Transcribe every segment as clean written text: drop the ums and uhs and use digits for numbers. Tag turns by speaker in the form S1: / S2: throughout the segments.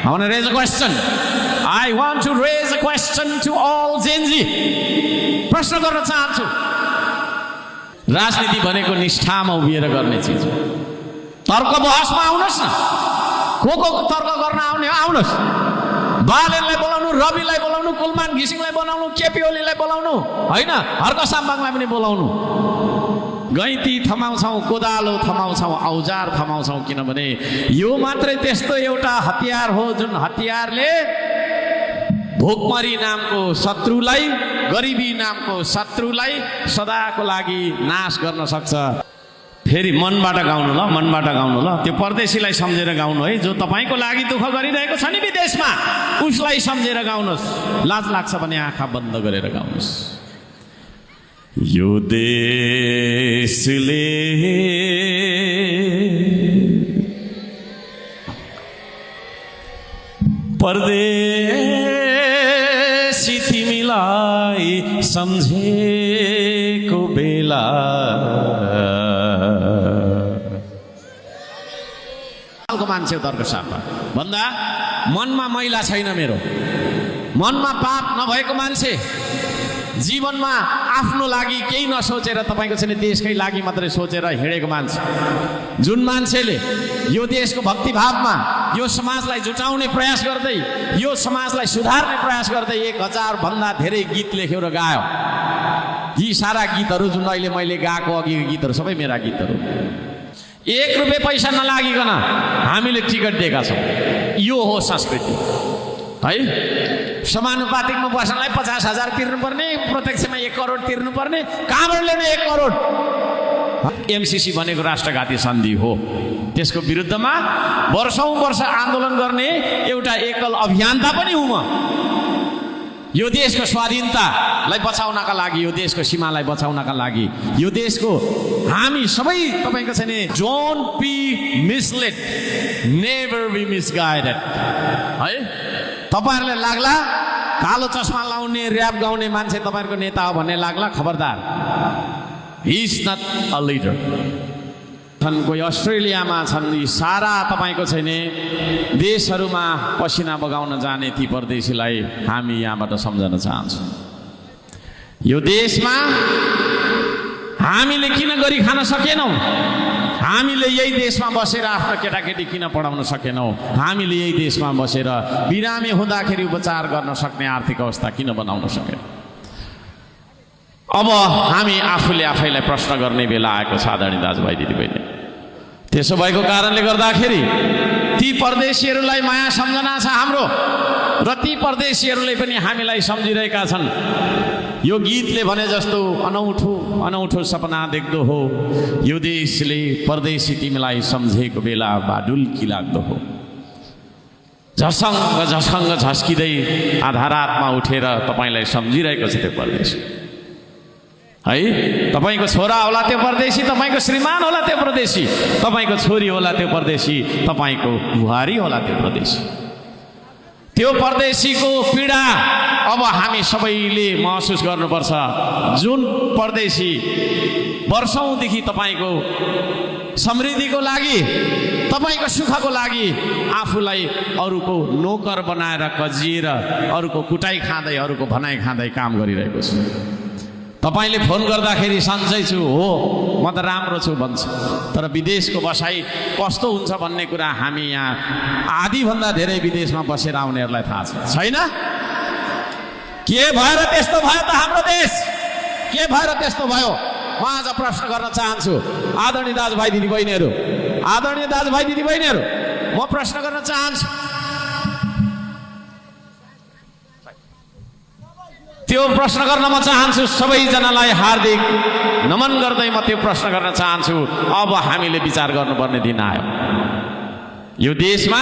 S1: I want to raise a question. I want to raise a question to all Gen Z. प्रश्न गर्न चाहन्छु, राजनीति भनेको निष्ठामा उभिएर गर्ने चिज हो। तर्क बहसमा आउनुहोस् न, को तर्क गर्न आउने आउनुहोस्। बालेनलाई बोलाउनु, रविलाई बोलाउनु, कुलमान घिसिङलाई बोलाउनु, केपी ओलीलाई बोलाउनु, होइन हर्क साम्बाङलाई पनि बोलाउनु। गैँती थमाउँछौँ, कोदालो थमाउँछौँ, औजार थमाउँछौँ, किनभने यो मात्रै त्यस्तो एउटा हतियार हो जुन हतियारले भोकमरी नामको शत्रुलाई, गरिबी नामको शत्रुलाई सदाको लागि नाश गर्न सक्छ। फेरि मनबाट गाउनु ल, मनबाट गाउनु ल। त्यो परदेशीलाई सम्झेर गाउनु है, जो तपाईँको लागि दुःख गरिरहेको छ नि विदेशमा, उसलाई सम्झेर गाउनुहोस्। लाज लाग्छ भने आँखा बन्द गरेर गाउनुहोस्। यो देशले परदेशी तिमीलाई सम्झेको बेला मान्छे तर्क सापा भन्दा मनमा मैला छैन, मेरो मनमा पाप नभएको मान्छे, जीवनमा आफ्नो लागि केही नसोचेर तपाईँको छैन देशकै लागि मात्रै सोचेर हिँडेको मान्छे, जुन मान्छेले यो देशको भक्तिभावमा यो समाजलाई जुटाउने प्रयास गर्दै, यो समाजलाई सुधार्ने प्रयास गर्दै 1000 भन्दा धेरै गीत लेख्यो र गायो। यी सारा गीतहरू जुन अहिले मैले गाएको अघिको गीतहरू सबै मेरा गीतहरू, 1 रुपियाँ पैसा नलागिकन हामीले टिकट दिएका छौँ। यो हो संस्कृति है। समानुपातिकमा बस्नलाई 50,000 तिर्नुपर्ने, प्रत्यक्षमा 1 करोड तिर्नुपर्ने, कहाँबाट ल्याउने 1 करोड? एमसीसी भनेको राष्ट्रघाती सन्धि हो। त्यसको विरुद्धमा वर्षौं वर्ष आन्दोलन गर्ने एउटा एकल अभियन्ता पनि हुँ म। यो देशको स्वाधीनतालाई बचाउनका लागि, यो देशको सीमालाई बचाउनका लागि, यो देशको हामी सबै तपाईँको छैन don't be misled, never be misguided है। तपाईँहरूलाई लाग्ला कालो चस्मा लाउने र्याप गाउने मान्छे तपाईँहरूको नेता हो भन्ने लाग्ला, खबरदार, he is not a leader. कोही अस्ट्रेलियामा छन्, यी सारा तपाईँको छैन देशहरूमा पसिना बगाउन जाने ती परदेशीलाई हामी यहाँबाट सम्झन चाहन्छौँ। यो देशमा हामीले किन गरी खान सकेनौँ? हामीले यही देशमा बसेर आफ्नो केटाकेटी किन पढाउन सकेनौँ? हामीले यही देशमा बसेर बिरामी हुँदाखेरि उपचार गर्न सक्ने आर्थिक अवस्था किन बनाउन सकेनौँ? अब हामी आफूले आफैलाई प्रश्न गर्ने बेला आएको छ आदरणीय दाजुभाइ दिदीबहिनी। त्यसो भएको कारणले गर्दाखेरि ती परदेशीहरूलाई माया सम्झना छ हाम्रो, र ती परदेशीहरूले पनि हामीलाई सम्झिरहेका छन्। यो गीतले भने जस्तो अनौठो अनौठो सपना देख्दो हो, यो देशले परदेशी तिमीलाई सम्झेको बेला बाडुल्की लाग्दो हो। झसङ्ग झसङ्ग झस्किँदै आधारातमा उठेर तपाईँलाई सम्झिरहेको छ त्यो परदेशी है। तपाईँको छोरा होला त्यो परदेशी, तपाईँको श्रीमान होला त्यो परदेशी, तपाईँको छोरी होला त्यो परदेशी, तपाईँको बुहारी होला त्यो परदेशी। त्यो परदेशीको पीडा अब हामी सबैले महसुस गर्नुपर्छ। जुन परदेशी वर्षौंदेखि तपाईँको समृद्धिको लागि, तपाईँको सुखको लागि आफूलाई अरूको नोकर बनाएर कजिएर, अरूको कुटाइ खाँदै, अरूको भनाइ खाँदै काम गरिरहेको छु। तपाईँले फोन गर्दाखेरि सन्चै छु, हो म त राम्रो छु भन्छ, तर विदेशको बसाइ कस्तो हुन्छ भन्ने कुरा हामी यहाँ आधीभन्दा धेरै विदेशमा बसेर आउनेहरूलाई थाहा छैन। के भएर त्यस्तो भयो त हाम्रो देश? के भएर त्यस्तो भयो? म आज प्रश्न गर्न चाहन्छु आदरणीय दाजुभाइ दिदीबहिनीहरू, आदरणीय दाजुभाइ दिदीबहिनीहरू, म प्रश्न गर्न चाहन्छु। त्यो प्रश्न गर्न म चाहन्छु, सबैजनालाई हार्दिक नमन गर्दै म त्यो प्रश्न गर्न चाहन्छु। अब हामीले विचार गर्नुपर्ने दिन आयो। यो देशमा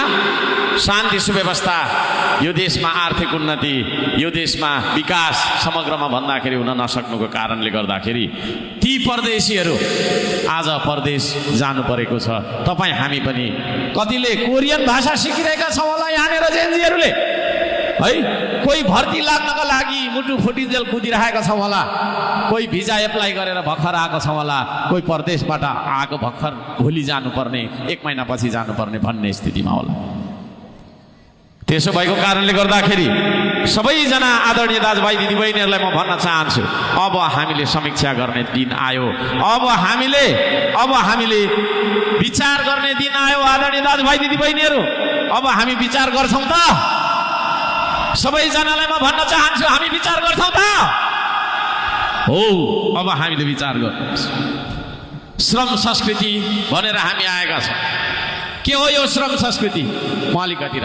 S1: शान्ति सुव्यवस्था, यो देशमा आर्थिक उन्नति, यो देशमा विकास समग्रमा भन्दाखेरि हुन नसक्नुको कारणले गर्दाखेरि ती परदेशीहरू आज परदेश जानु परेको छ। तपाईँ हामी पनि कतिले कोरियन भाषा सिकिरहेका छौँ होला यहाँनिर जेन्जीहरूले है। कोही भर्ती लाग्नका लागि मुटु फुटिन्जेल कुदिरहेका छौँ होला, कोही भिजा एप्लाई गरेर भर्खर आएको छौँ होला, कोही परदेशबाट आएको भर्खर भोलि जानुपर्ने, 1 महिनापछि जानुपर्ने भन्ने स्थितिमा होला। त्यसो भएको कारणले गर्दाखेरि सबैजना आदरणीय दाजुभाइ दिदीबहिनीहरूलाई म भन्न चाहन्छु, अब हामीले समीक्षा गर्ने दिन आयो। अब हामीले विचार गर्ने दिन आयो। आदरणीय दाजुभाइ दिदीबहिनीहरू, अब हामी विचार गर्छौँ त? सबैजनालाई म भन्न चाहन्छु, हामी विचार गर्छौँ त? हो, अब हामीले विचार गर्नुपर्छ। श्रम संस्कृति भनेर हामी आएका छौँ। के हो यो श्रम संस्कृति? म अलिकति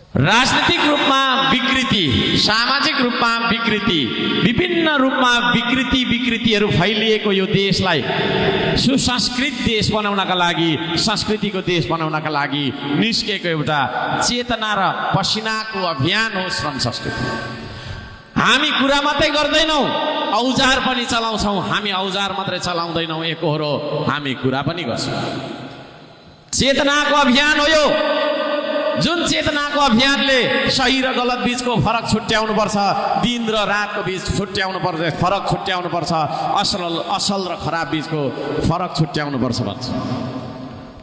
S1: राजनीतिक रूपमा विकृति, सामाजिक रूपमा विकृति, विभिन्न रूपमा विकृतिहरू फैलिएको यो देशलाई सुसंस्कृत देश बनाउनका लागि, संस्कृतिको देश बनाउनका लागि निस्केको एउटा चेतना र पसिनाको अभियान हो श्रम संस्कृति। हामी कुरा मात्रै गर्दैनौँ, औजार पनि चलाउँछौँ। हामी औजार मात्रै चलाउँदैनौँ, एकहोरो हामी कुरा पनि गर्छौँ। चेतनाको अभियान हो यो, जुन चेतनाको अभियानले सही र गलत बीचको फरक छुट्याउनुपर्छ, दिन र रातको बीच छुट्याउनुपर्छ, फरक छुट्याउनुपर्छ, असल र खराब बीचको फरक छुट्याउनुपर्छ भन्छ।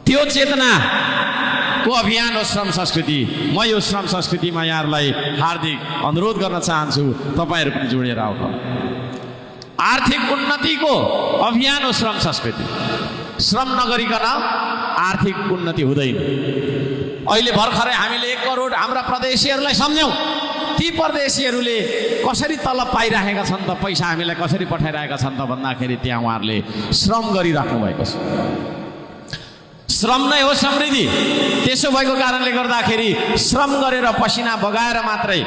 S1: त्यो चेतनाको अभियान हो श्रम संस्कृति। म यो श्रम संस्कृतिमा यहाँहरूलाई हार्दिक अनुरोध गर्न चाहन्छु, तपाईँहरू पनि जोडेर आउनु। आर्थिक उन्नतिको अभियान हो श्रम संस्कृति। श्रम नगरिकन आर्थिक उन्नति हुँदैन। अहिले भर्खरै हामीले 1 करोड हाम्रा प्रदेशीहरूलाई सम्झ्यौँ। ती प्रदेशीहरूले कसरी तलब पाइरहेका छन् त, पैसा हामीलाई कसरी पठाइरहेका छन् त भन्दाखेरि त्यहाँ उहाँहरूले श्रम गरिराख्नु भएको छ। श्रम नै हो समृद्धि। त्यसो भएको कारणले गर्दाखेरि श्रम गरेर पसिना बगाएर मात्रै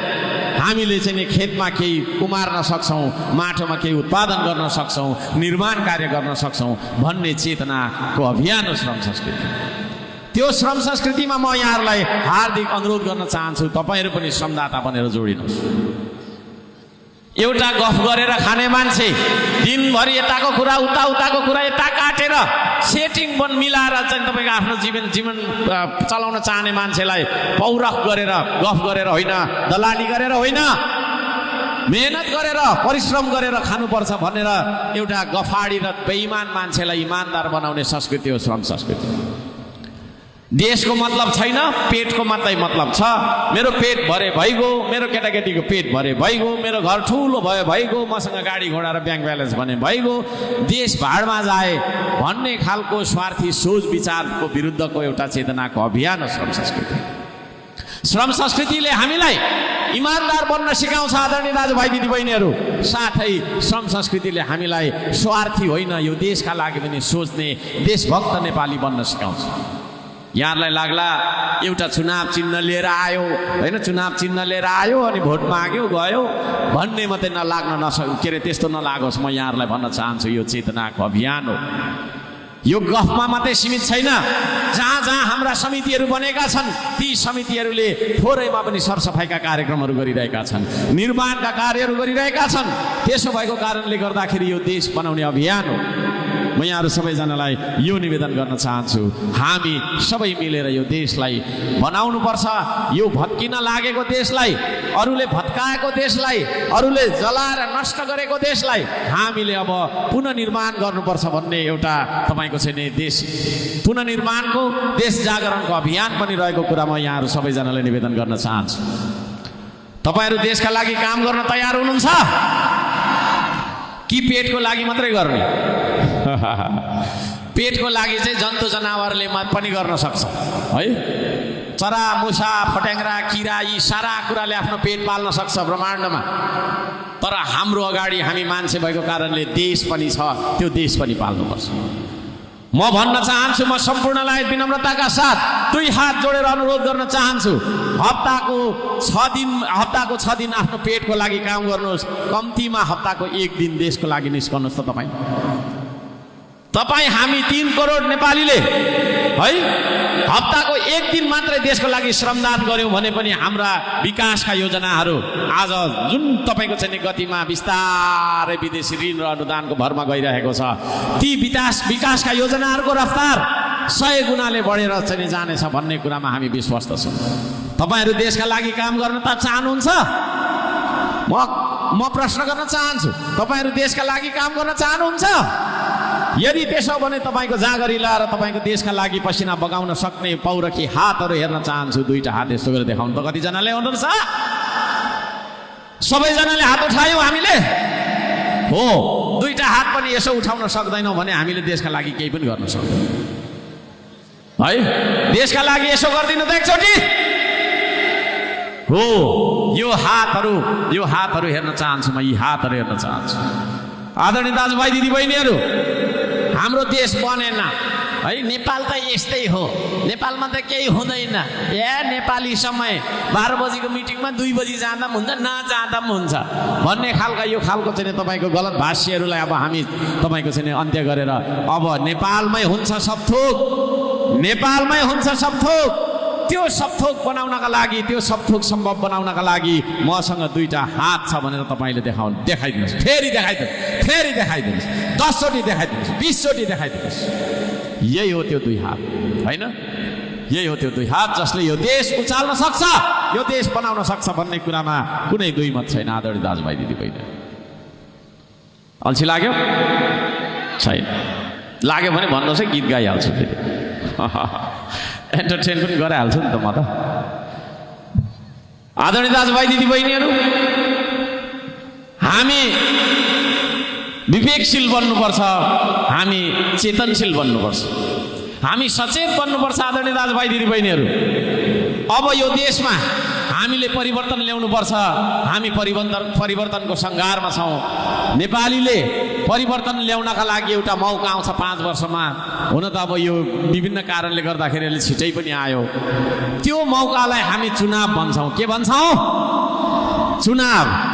S1: हामीले चाहिँ नि खेतमा केही उमार्न सक्छौँ, माटोमा केही उत्पादन गर्न सक्छौँ, निर्माण कार्य गर्न सक्छौँ भन्ने चेतनाको अभियान हो श्रम संस्कृति। त्यो श्रम संस्कृतिमा म यहाँहरूलाई हार्दिक अनुरोध गर्न चाहन्छु, तपाईँहरू पनि श्रमदाता बनेर जोडिनुहोस्। एउटा गफ गरेर खाने मान्छे दिनभरि यताको कुरा उताको कुरा यता काटेर सेटिङ मिलाएर चाहिँ तपाईँको आफ्नो जीवन चलाउन चाहने मान्छेलाई पौरख गरेर गफ गरेर होइन, दलाली गरेर होइन, मेहनत गरेर परिश्रम गरेर खानुपर्छ भनेर एउटा गफाडी र बेइमान मान्छेलाई इमानदार बनाउने संस्कृति हो श्रम संस्कृति। देशको मतलब छैन, पेटको मात्रै मतलब छ। मेरो पेट भरे भइगयो, मेरो केटाकेटीको पेट भरे भइगयो, मेरो घर ठुलो भयो भइगयो, मसँग गाडी घोडा र ब्याङ्क ब्यालेन्स भने भइगयो, देश भाडमा जाए भन्ने खालको स्वार्थी सोच विचारको विरुद्धको एउटा चेतनाको अभियान हो श्रम संस्कृति। श्रम संस्कृतिले हामीलाई इमानदार बन्न सिकाउँछ आदरणीय दाजुभाइ दिदीबहिनीहरू। साथै श्रम संस्कृतिले हामीलाई स्वार्थी होइन, यो देशका लागि पनि सोच्ने देशभक्त नेपाली बन्न सिकाउँछ। यहाँहरूलाई लाग्ला एउटा चुनाव चिन्ह लिएर आयो होइन, चुनाव चिन्ह लिएर आयो अनि भोट माग्यो गयो भन्ने मात्रै त्यस्तो नलागोस्। म यहाँहरूलाई भन्न चाहन्छु, यो चेतनाको अभियान हो। यो गफमा मात्रै सीमित छैन। जहाँ जहाँ हाम्रा समितिहरू बनेका छन् ती समितिहरूले थोरैमा पनि सरसफाइका कार्यक्रमहरू गरिरहेका छन्, निर्माणका कार्यहरू गरिरहेका छन्। त्यसो भएको कारणले गर्दाखेरि यो देश बनाउने अभियान हो। म यहाँहरू सबैजनालाई यो निवेदन गर्न चाहन्छु, हामी सबै मिलेर यो देशलाई बनाउनुपर्छ। यो भत्किन लागेको देशलाई, अरूले भत्काएको देशलाई, अरूले जलाएर नष्ट गरेको देशलाई हामीले अब पुनर्निर्माण गर्नुपर्छ भन्ने एउटा तपाईँको चाहिँ नि देश पुनर्निर्माणको, देश जागरणको अभियान पनि रहेको कुरा म यहाँहरू सबैजनालाई निवेदन गर्न चाहन्छु। तपाईँहरू देशका लागि काम गर्न तयार हुनुहुन्छ कि पेटको लागि मात्रै गर्ने? पेटको लागि चाहिँ जन्तु जनावरले पनि गर्न सक्छ है। चरा मुसा फट्याङ्ग्रा किरा यी सारा कुराले आफ्नो पेट पाल्न सक्छ ब्रह्माण्डमा। तर हाम्रो अगाडि हामी मान्छे भएको कारणले देश पनि छ, त्यो देश पनि पाल्नुपर्छ। म भन्न चाहन्छु, म सम्पूर्णलाई विनम्रताका साथ 2 हात जोडेर अनुरोध गर्न चाहन्छु, हप्ताको 6 दिन आफ्नो पेटको लागि काम गर्नुहोस्। कम्तीमा हप्ताको 1 दिन देशको लागि निस्कनुहोस् त तपाईँ हामी 3 करोड नेपालीले है हप्ताको 1 दिन मात्रै देशको लागि श्रमदान गऱ्यौँ भने पनि हाम्रा विकासका योजनाहरू आज जुन तपाईँको चाहिँ गतिमा बिस्तारै विदेशी ऋण र अनुदानको भरमा गइरहेको छ, ती विकासका योजनाहरूको रफ्तार 100 गुणाले बढेर चाहिँ जानेछ भन्ने कुरामा हामी विश्वस्त छौँ। तपाईँहरू देशका लागि काम गर्न त चाहनुहुन्छ? म प्रश्न गर्न चाहन्छु, तपाईँहरू देशका लागि काम गर्न चाहनुहुन्छ? यदि त्यसो भने तपाईँको जाँगरी लाएर तपाईँको देशका लागि पसिना बगाउन सक्ने पौरखी हातहरू हेर्न चाहन्छु। दुईटा हात यस्तो गरेर देखाउनु त कतिजनाले हुनुहुन्छ? सबैजनाले हात उठायौँ हामीले हो। दुईटा हात पनि यसो उठाउन सक्दैनौँ भने हामीले देशका लागि केही पनि गर्न सक्दैनौँ है। देशका लागि यसो गरिदिनु त एकचोटि हो। यो हातहरू हेर्न चाहन्छु म, यी हातहरू हेर्न चाहन्छु। आदरणीय दाजुभाइ दिदीबहिनीहरू, हाम्रो देश बनेन है। नेपाल त यस्तै हो, नेपालमा त केही हुँदैन। नेपाली समय 12 बजीको मिटिङमा 2 बजी जाँदा पनि हुन्छ, नजाँदा पनि हुन्छ भन्ने खालका यो खालको चाहिँ तपाईँको गलत भाष्यहरूलाई अब हामी तपाईँको चाहिँ अन्त्य गरेर अब नेपालमै हुन्छ सब थोक, नेपालमै हुन्छ सब थोक। त्यो सब थोक बनाउनका लागि, त्यो सब थोक सम्भव बनाउनका लागि मसँग दुईटा हात छ भनेर तपाईँले देखाइदिनुहोस्। फेरि देखाइदिनुहोस् 10 चोटि देखाइदिनुहोस्, 20 चोटि देखाइदिनुहोस्। यही हो त्यो दुई हात होइन? यही हो त्यो दुई हात जसले यो देश उचाल्न सक्छ, यो देश बनाउन सक्छ भन्ने कुरामा कुनै दुई मत छैन। आदरणीय दाजुभाइ दिदीबहिनी, अल्छी लाग्यो? छैन। लाग्यो भने भन्नुहोस् है, गीत गाइहाल्छु फेरि। एन्टरटेन पनि गराइहाल्छु नि त म त। आदरणीय दाजुभाइ दिदीबहिनीहरू, हामी विवेकशील बन्नुपर्छ, हामी चेतनशील बन्नुपर्छ, हामी सचेत बन्नुपर्छ। आदरणीय दाजुभाइ दिदीबहिनीहरू, अब यो देशमा हामीले परिवर्तन ल्याउनुपर्छ। हामी परिवर्तनको सङ्घारमा छौँ। नेपालीले परिवर्तन ल्याउनका लागि एउटा मौका आउँछ 5 वर्षमा। हुन त अब यो विभिन्न कारणले गर्दाखेरि अहिले छिटै पनि आयो। त्यो मौकालाई हामी चुनाव भन्छौँ। के भन्छौँ? चुनाव।